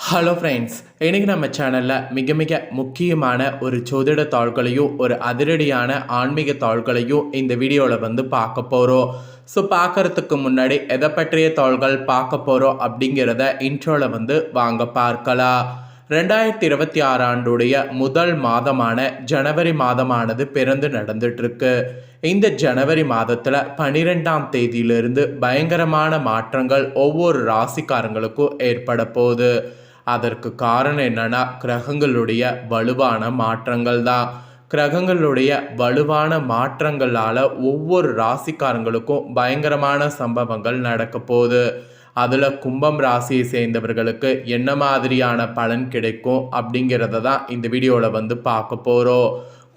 Hello friends, இன்றைக்கி நம்ம சேனலில் மிக மிக முக்கியமான ஒரு ஜோதிட தாள்களையும் ஒரு அதிரடியான ஆன்மீக தாள்களையும் இந்த வீடியோவில் பார்க்க போகிறோம். ஸோ பார்க்குறதுக்கு முன்னாடி எதை பற்றிய தாள்கள் பார்க்க போகிறோம் அப்படிங்கிறத இன்ட்ரோவில் வாங்க பார்க்கலாம். 2026 ஆண்டுடைய முதல் மாதமான ஜனவரி மாதமானது பிறந்து நடந்துட்டுருக்கு. இந்த ஜனவரி மாதத்தில் 12ஆம் தேதியிலிருந்து பயங்கரமான மாற்றங்கள் ஒவ்வொரு ராசிக்காரங்களுக்கும் ஏற்பட போகுது. அதற்கு காரணம் என்னன்னா, கிரகங்களுடைய வலுவான மாற்றங்கள் தான். கிரகங்களுடைய வலுவான மாற்றங்களால் ஒவ்வொரு ராசிக்காரங்களுக்கும் பயங்கரமான சம்பவங்கள் நடக்க போகுது. அதில் கும்பம் ராசியை சேர்ந்தவர்களுக்கு என்ன மாதிரியான பலன் கிடைக்கும் அப்படிங்கிறத தான் இந்த வீடியோவில் பார்க்க போகிறோம்.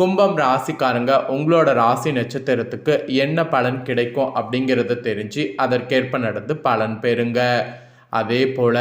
கும்பம் ராசிக்காரங்க உங்களோட ராசி நட்சத்திரத்துக்கு என்ன பலன் கிடைக்கும் அப்படிங்கிறத தெரிஞ்சு அதற்கேற்ப நடந்து பலன் பெறுங்க. அதே போல்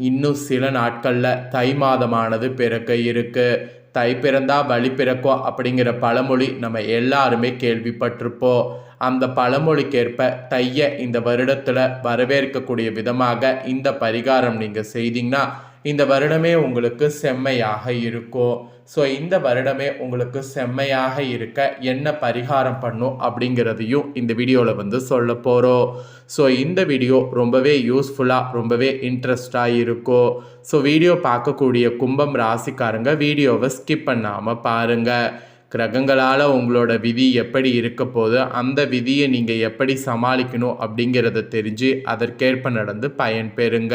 இன்னும் சில நாட்களில் தை மாதமானது பிறக்க இருக்கு. தை பிறந்தா வழி பிறக்கும் அப்படிங்கிற பழமொழி நம்ம எல்லாருமே கேள்விப்பட்டிருப்போம். அந்த பழமொழிக்கேற்ப தையை இந்த வருடத்தில் வரவேற்கக்கூடிய விதமாக இந்த பரிகாரம் நீங்கள் செய்தீங்கன்னா இந்த வருடமே உங்களுக்கு செம்மையாக இருக்கும். ஸோ இந்த வருடமே உங்களுக்கு செம்மையாக இருக்க என்ன பரிகாரம் பண்ணும் அப்படிங்கிறதையும் இந்த வீடியோவில் சொல்ல போகிறோம். ஸோ இந்த வீடியோ ரொம்பவே யூஸ்ஃபுல்லாக ரொம்பவே இன்ட்ரெஸ்டாக இருக்கும். ஸோ வீடியோ பார்க்கக்கூடிய கும்பம் ராசிக்காரங்க வீடியோவை ஸ்கிப் பண்ணாமல் பாருங்கள். கிரகங்களால் உங்களோட விதி எப்படி இருக்க போது, அந்த விதியை நீங்கள் எப்படி சமாளிக்கணும் அப்படிங்கிறத தெரிஞ்சு அதற்கேற்ப நடந்து பயன் பெறுங்க.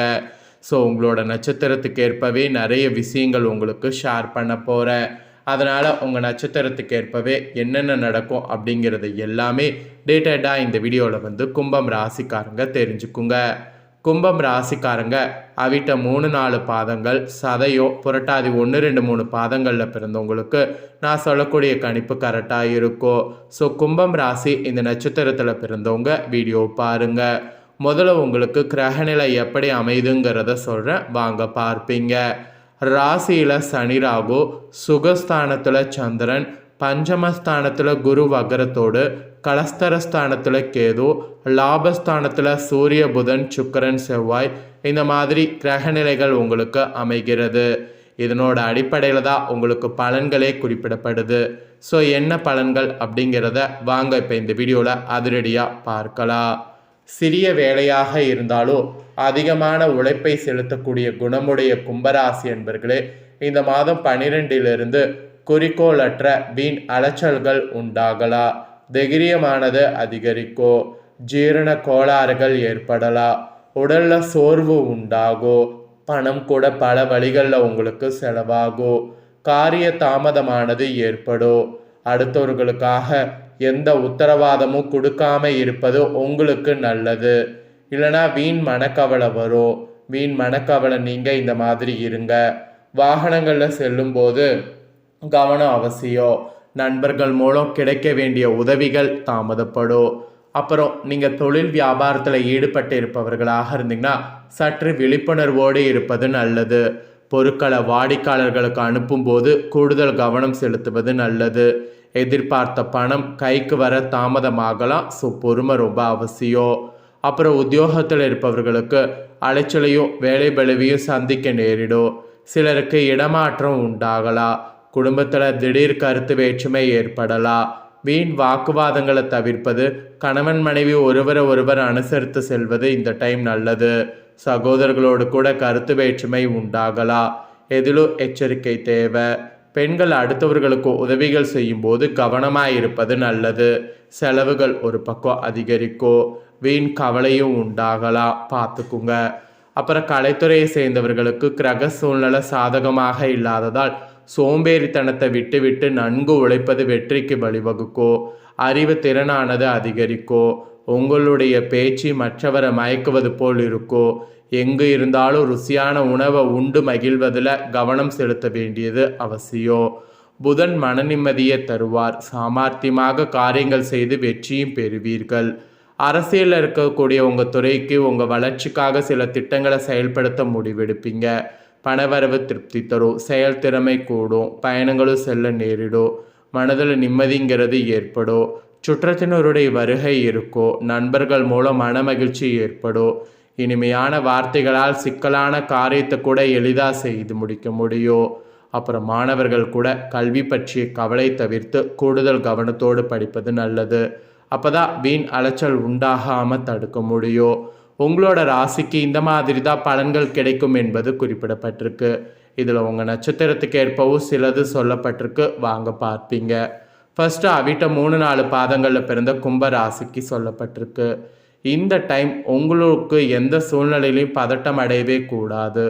ஸோ உங்களோட நட்சத்திரத்துக்கு ஏற்பவே நிறைய விஷயங்கள் உங்களுக்கு ஷேர் பண்ண போகிறேன். அதனால் உங்கள் நட்சத்திரத்துக்கு ஏற்பவே என்னென்ன நடக்கும் அப்படிங்கிறது எல்லாமே டீட்டெயில்டாக இந்த வீடியோவில் கும்பம் ராசிக்காரங்க தெரிஞ்சுக்குங்க. கும்பம் ராசிக்காரங்க அவிட்ட 3-4 பாதங்கள், சதையோ புரட்டாதி 1-2-3 பாதங்களில் பிறந்தவங்களுக்கு நான் சொல்லக்கூடிய கணிப்பு கரெக்டாக இருக்கும். ஸோ கும்பம் ராசி இந்த நட்சத்திரத்தில் பிறந்தவங்க வீடியோ பாருங்கள். முதல்ல உங்களுக்கு கிரகநிலை எப்படி அமைதுங்கிறத சொல்கிறேன், வாங்க பார்ப்பீங்க. ராசியில் சனி ராகு, சுகஸ்தானத்தில் சந்திரன், பஞ்சமஸ்தானத்தில் குரு வக்ரத்தோடு, கலஸ்தரஸ்தானத்தில் கேது, லாபஸ்தானத்தில் சூரிய புதன் சுக்கிரன் செவ்வாய், இந்த மாதிரி கிரகநிலைகள் உங்களுக்கு அமைகிறது. இதனோட அடிப்படையில் தான் உங்களுக்கு பலன்களே குறிப்பிடப்படுது. ஸோ என்ன பலன்கள் அப்படிங்கிறத வாங்க இப்போ இந்த வீடியோவில் அதிரடியாக பார்க்கலாம். சிறிய வேலையாக இருந்தாலும் அதிகமான உழைப்பை செலுத்தக்கூடிய குணமுடைய கும்பராசி என்பர்களே, இந்த மாதம் 12லிருந்து குறிக்கோளற்ற வீண் அலைச்சல்கள் உண்டாகலாம். தைரியமானது அதிகரிக்கும். ஜீரண கோளாறுகள் ஏற்படலாம். உடல்ல சோர்வு உண்டாகும். பணம் கூட பல வழிகளில் உங்களுக்கு செலவாகும். காரிய தாமதமானது ஏற்படும். அடுத்தவர்களுக்காக எந்த உத்தரவாதமும் கொடுக்காம இருப்பது உங்களுக்கு நல்லது. இல்லைனா வீண் மனக்கவலை வரும். வீண் மனக்கவலை நீங்கள் இந்த மாதிரி இருங்க. வாகனங்களில் செல்லும்போது கவனம் அவசியம். நண்பர்கள் மூலம் கிடைக்க வேண்டிய உதவிகள் தாமதப்படும். அப்புறம் நீங்கள் தொழில் வியாபாரத்தில் ஈடுபட்டு இருப்பவர்களாக இருந்தீங்கன்னா சற்று விழிப்புணர்வோடு இருப்பது நல்லது. பொருட்களை வாடிக்கையாளர்களுக்கு அனுப்பும்போது கூடுதல் கவனம் செலுத்துவது நல்லது. எதிர்பார்த்த பணம் கைக்கு வர தாமதமாகலாம். ஸோ பொறுமை ரொம்ப அவசியம். அப்புறம் உத்தியோகத்தில் இருப்பவர்களுக்கு அலைச்சலையும் வேலை பலுவையும் சந்திக்க நேரிடும். சிலருக்கு இடமாற்றம் உண்டாகலாம். குடும்பத்தில் திடீர் கருத்து வேற்றுமை ஏற்படலாம். வீண் வாக்குவாதங்களை தவிர்ப்பது, கணவன் மனைவி ஒருவரை அனுசரித்து செல்வது இந்த டைம் நல்லது. சகோதரர்களோடு கூட கருத்து வேற்றுமை உண்டாகலாம். எதிலும் எச்சரிக்கை தேவை. பெண்கள் அடுத்தவர்களுக்கு உதவிகள் செய்யும் போது கவனமாக இருப்பது நல்லது. செலவுகள் ஒரு பக்கம் அதிகரிக்கும். வீண் கவலையும் உண்டாகலாம், பார்த்துக்குங்க. அப்புறம் கலைத்துறையை சேர்ந்தவர்களுக்கு கிரக சூழ்நிலை சாதகமாக இல்லாததால் சோம்பேறித்தனத்தை விட்டு நன்கு உழைப்பது வெற்றிக்கு வழிவகுக்கும். அறிவு திறனானது அதிகரிக்கும். உங்களுடைய பேச்சு மற்றவரை மயக்குவது போல் இருக்கும். எங்கு இருந்தாலும் ருசியான உணவை உண்டு மகிழ்வதில் கவனம் செலுத்த வேண்டியது அவசியம். புதன் மன நிம்மதியை தருவார். சாமர்த்தியமாக காரியங்கள் செய்து வெற்றியும் பெறுவீர்கள். அரசியலில் இருக்கக்கூடிய உங்கள் துறைக்கு உங்கள் வளர்ச்சிக்காக சில திட்டங்களை செயல்படுத்த முடிவெடுப்பீங்க. பணவரவு திருப்தி தரும். செயல்திறமை கூடும். பயணங்களும் செல்ல நேரிடும். மனதில் நிம்மதிங்கிறது ஏற்படும். சுற்றத்தினருடைய வருகை இருக்கும். நண்பர்கள் மூலம் மன மகிழ்ச்சி ஏற்படும். இனிமையான வார்த்தைகளால் சிக்கலான காரியத்தை கூட எளிதாக செய்து முடிக்க முடியும். அப்புறம் மாணவர்கள் கூட கல்வி பற்றிய கவலை தவிர்த்து கூடுதல் கவனத்தோடு படிப்பது நல்லது. அப்போ தான் வீண் அலைச்சல் உண்டாகாமல் தடுக்க முடியும். உங்களோட ராசிக்கு இந்த மாதிரி தான் பலன்கள் கிடைக்கும் என்பது குறிப்பிடப்பட்டிருக்கு. இதில் உங்கள் நட்சத்திரத்துக்கு ஏற்பவும் சிலது சொல்லப்பட்டிருக்கு, வாங்க பார்ப்பீங்க. ஃபர்ஸ்ட்டு அவிட்ட 3-4 பாதங்களில் பிறந்த கும்ப ராசிக்கு சொல்லப்பட்டிருக்கு. இந்த டைம் உங்களுக்கு எந்த சூழ்நிலையிலையும் பதட்டம் அடையவே கூடாது.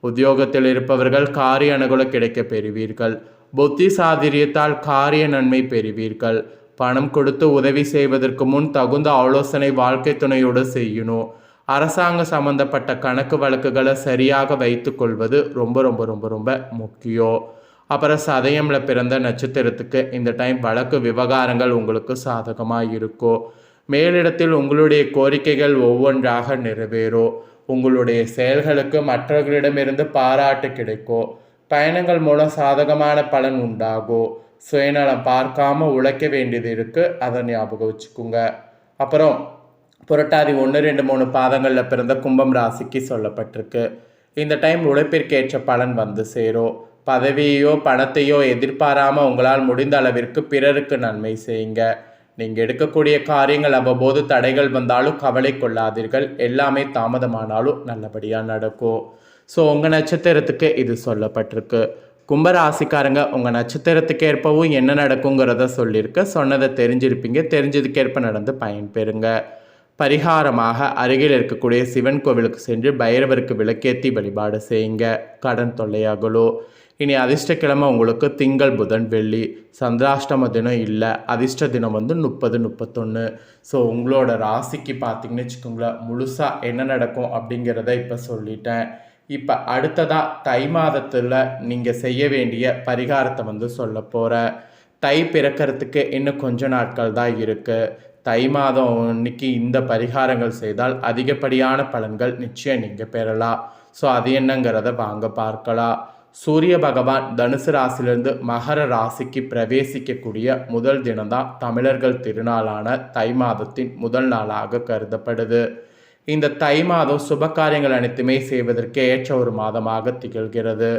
உத்தியோகத்தில் இருப்பவர்கள் காரிய அனுகூலம் கிடைக்க பெறுவீர்கள். புத்தி சாதுரியத்தால் காரிய நன்மை பெறுவீர்கள். பணம் கொடுத்து உதவி செய்வதற்கு முன் தகுந்த ஆலோசனை வாழ்க்கை துணையோடு செய்யணும். அரசாங்க சம்பந்தப்பட்ட கணக்கு வழக்குகளை சரியாக வைத்து கொள்வது ரொம்ப ரொம்ப ரொம்ப ரொம்ப முக்கியம். அப்புறம் சதயம்ல பிறந்த நட்சத்திரத்துக்கு இந்த டைம் வழக்கு விவகாரங்கள் உங்களுக்கு சாதகமாக இருக்கும். மேலிடத்தில் உங்களுடைய கோரிக்கைகள் ஒவ்வொன்றாக நிறைவேறும். உங்களுடைய செயல்களுக்கு மற்றவர்களிடமிருந்து பாராட்டு கிடைக்கும். பயணங்கள் மூலம் சாதகமான பலன் உண்டாகும். சுயநலம் பார்க்காம உழைக்க வேண்டியது இருக்குது, அதை ஞாபகம் வச்சுக்கோங்க. அப்புறம் புரட்டாதி 1-2-3 பாதங்களில் பிறந்த கும்பம் ராசிக்கு சொல்லப்பட்டிருக்கு. இந்த டைம் உழைப்பிற்கேற்ற பலன் வந்து சேரும். பதவியோ பணத்தையோ எதிர்பாராமல் உங்களால் முடிந்த அளவிற்கு பிறருக்கு நன்மை செய்யுங்க. நீங்கள் எடுக்கக்கூடிய காரியங்கள் அவ்வப்போது தடைகள் வந்தாலும் கவலை கொள்ளாதீர்கள். எல்லாமே தாமதமானாலும் நல்லபடியாக நடக்கும். ஸோ உங்கள் நட்சத்திரத்துக்கு இது சொல்லப்பட்டிருக்கு. கும்பராசிக்காரங்க உங்கள் நட்சத்திரத்துக்கு ஏற்பவும் என்ன நடக்குங்கிறத சொல்லியிருக்க, சொன்னதை தெரிஞ்சிருப்பீங்க. தெரிஞ்சதுக்கேற்ப நடந்து பயன்பெறுங்க. பரிகாரமாக அருகில் இருக்கக்கூடிய சிவன் கோவிலுக்கு சென்று பைரவருக்கு விளக்கேற்றி வழிபாடு செய்யுங்க. கடன் தொல்லையாகலோ. இனி அதிர்ஷ்டக்கிழமை உங்களுக்கு திங்கள், புதன், வெள்ளி. சந்திராஷ்டம தினம் இல்லை. அதிர்ஷ்ட தினம் வந்து 30-31. ஸோ உங்களோட ராசிக்கு பார்த்தீங்கன்னு வச்சுக்கோங்களேன், முழுசாக என்ன நடக்கும் அப்படிங்கிறத இப்போ சொல்லிட்டேன். இப்போ அடுத்ததாக தை மாதத்தில் நீங்கள் செய்ய வேண்டிய பரிகாரத்தை வந்து சொல்ல போகிறேன். தை பிறக்கிறதுக்கு இன்னும் கொஞ்ச நாட்கள் தான் இருக்குது. தை மாதம் இன்னைக்கு இந்த பரிகாரங்கள் செய்தால் அதிகப்படியான பலன்கள் நிச்சயம் நீங்கள் பெறலாம். ஸோ அது என்னங்கிறத வாங்க பார்க்கலாம். சூரிய பகவான் தனுசு ராசிலிருந்து மகர ராசிக்கு பிரவேசிக்கக்கூடிய முதல் தினம்தான் தமிழர்கள் திருநாளான தை மாதத்தின் முதல் நாளாக கருதப்படுது. இந்த தை மாதம் சுப காரியங்கள் அனைத்துமே செய்வதற்கு ஏற்ற ஒரு மாதமாக திகழ்கிறது.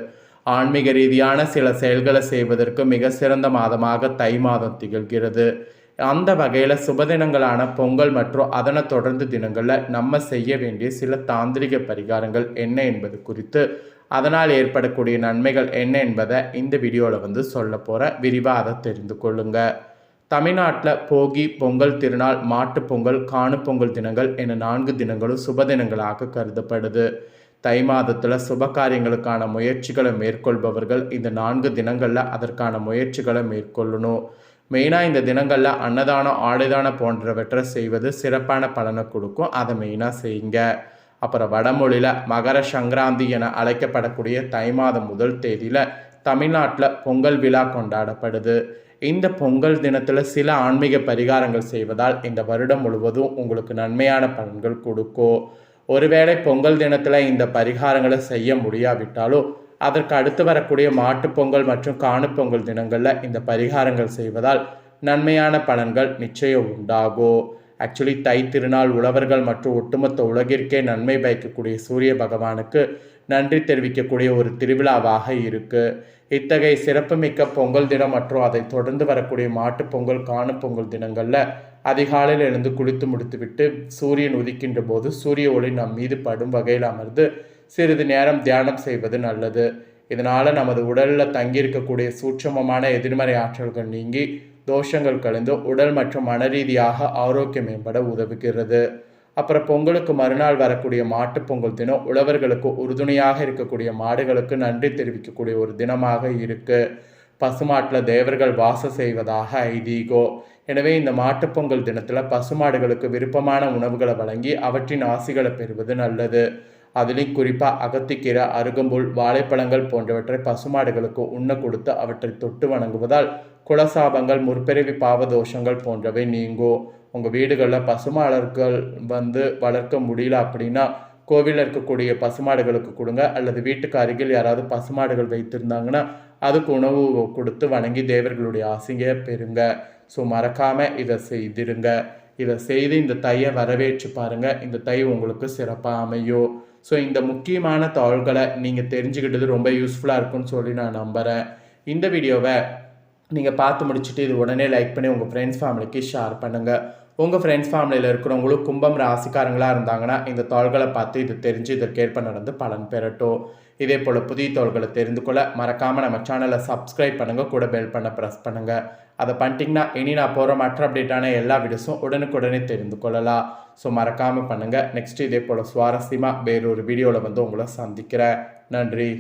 ஆன்மீக ரீதியான சில செயல்களை செய்வதற்கு மிக சிறந்த மாதமாக தை மாதம் திகழ்கிறது. அந்த வகையில் சுபதினங்களான பொங்கல் மற்றும் அதனை தொடர்ந்து தினங்களில் நம்ம செய்ய வேண்டிய சில தாந்திரிக பரிகாரங்கள் என்ன என்பது குறித்து, அதனால் ஏற்படக்கூடிய நன்மைகள் என்ன என்பதை இந்த வீடியோவில் வந்து சொல்ல போகிறேன். விரிவாக அதை தெரிந்து கொள்ளுங்க. தமிழ்நாட்டில் போகி, பொங்கல் திருநாள், மாட்டுப் பொங்கல், காணும் பொங்கல் தினங்கள் என 4 தினங்களும் சுபதினங்களாக கருதப்படுது. தை மாதத்தில் சுப காரியங்களுக்கான முயற்சிகளை மேற்கொள்பவர்கள் இந்த 4 தினங்களில் அதற்கான முயற்சிகளை மேற்கொள்ளணும். மெயினாக இந்த தினங்களில் அன்னதானம், ஆடைதானம் போன்றவற்றை செய்வது சிறப்பான பலனை கொடுக்கும். அதை மெயினாக செய்யுங்க. அப்புறம் வடமொழியில் மகர சங்கராந்தி என அழைக்கப்படக்கூடிய தை மாதம் முதல் தேதியில் தமிழ்நாட்டில் பொங்கல் விழா கொண்டாடப்படுது. இந்த பொங்கல் தினத்தில் சில ஆன்மீக பரிகாரங்கள் செய்வதால் இந்த வருடம் முழுவதும் உங்களுக்கு நன்மையான பலன்கள் கொடுக்கும். ஒருவேளை பொங்கல் தினத்தில் இந்த பரிகாரங்களை செய்ய முடியாவிட்டாலும் அதற்கு அடுத்து வரக்கூடிய மாட்டுப்பொங்கல் மற்றும் காணுப்பொங்கல் தினங்களில் இந்த பரிகாரங்கள் செய்வதால் நன்மையான பலன்கள் நிச்சயம் உண்டாகும். ஆக்சுவலி தை திருநாள் உழவர்கள் மற்றும் ஒட்டுமொத்த உலகிற்கே நன்மை பயக்கக்கூடிய சூரிய பகவானுக்கு நன்றி தெரிவிக்கக்கூடிய ஒரு திருவிழாவாக இருக்குது. இத்தகைய சிறப்புமிக்க பொங்கல் தினம் மற்றும் அதை தொடர்ந்து வரக்கூடிய மாட்டுப்பொங்கல், காணும் பொங்கல் தினங்களில் அதிகாலையில் எழுந்து குளித்து முடித்துவிட்டு சூரியன் உதிக்கின்ற போது சூரிய ஒளி நம் மீது படும் வகையில் அமர்ந்து சிறிது நேரம் தியானம் செய்வது நல்லது. இதனால் நமது உடலில் தங்கியிருக்கக்கூடிய சூட்சமமான எதிர்மறை ஆற்றல்கள் நீங்கி தோஷங்கள் கலந்து உடல் மற்றும் மன ரீதியாக ஆரோக்கியம் மேம்பட உதவுகிறது. அப்புறம் பொங்கலுக்கு மறுநாள் வரக்கூடிய மாட்டுப்பொங்கல் தினம் உழவர்களுக்கு உறுதுணையாக இருக்கக்கூடிய மாடுகளுக்கு நன்றி தெரிவிக்கக்கூடிய ஒரு தினமாக இருக்கு. பசுமாட்டில் தேவர்கள் வாசம் செய்வதாக ஐதீகம். எனவே இந்த மாட்டுப்பொங்கல் தினத்தில் பசுமாடுகளுக்கு விருப்பமான உணவுகளை வழங்கி அவற்றின் ஆசிகளை பெறுவது நல்லது. அதிலும் குறிப்பாக அகத்திக்கீரை, அருகம்புல், வாழைப்பழங்கள் போன்றவற்றை பசுமாடுகளுக்கு உண்ண கொடுத்து அவற்றை தொட்டு வணங்குவதால் குலசாபங்கள், முற்பிறவி பாவதோஷங்கள் போன்றவை நீங்கும். உங்கள் வீடுகளில் பசுமாடுகள் வளர்க்க முடியல அப்படின்னா கோவிலில் இருக்கக்கூடிய பசுமாடுகளுக்கு கொடுங்க. அல்லது வீட்டுக்கு அருகில் யாராவது பசுமாடுகள் வைத்திருந்தாங்கன்னா அதுக்கு உணவு கொடுத்து வணங்கி தேவர்களுடைய ஆசையை பெறுங்க. ஸோ மறக்காமல் இதை செய்திருங்க. இதை செய்து இந்த தையை வரவேற்று பாருங்கள். இந்த தை உங்களுக்கு சிறப்பாக அமையும். ஸோ இந்த முக்கியமான தாள்களை நீங்கள் தெரிஞ்சுக்கிட்டது ரொம்ப யூஸ்ஃபுல்லாக இருக்குன்னு சொல்லி நான் நம்புகிறேன். இந்த வீடியோவை நீங்கள் பார்த்து முடிச்சுட்டு இது உடனே லைக் பண்ணி உங்கள் ஃப்ரெண்ட்ஸ் ஃபேமிலிக்கு ஷேர் பண்ணுங்கள். உங்கள் ஃப்ரெண்ட்ஸ் ஃபேமிலியில் இருக்கிறவங்களும் கும்பம் ராசிக்காரங்களாக இருந்தாங்கன்னா இந்த தாள்களை பார்த்து இது தெரிஞ்சு இதற்கேற்ப நடந்து பலன் பெறட்டும். இதே போல் புதிய தாள்களை தெரிந்து கொள்ள மறக்காமல் நம்ம சேனலை சப்ஸ்கிரைப் பண்ணுங்கள், கூட பெல் பண்ண ப்ரெஸ் பண்ணுங்கள். அதை பண்ணிட்டீங்கன்னா இனி நான் போகிற மற்ற அப்டேட்டான எல்லா வீடியோஸும் உடனுக்குடனே தெரிந்து கொள்ளலாம். ஸோ மறக்காமல் பண்ணுங்கள். நெக்ஸ்ட் இதே போல் சுவாரஸ்யமாக வேறொரு வீடியோவில் வந்து உங்களை சந்திக்கிறேன். நன்றி.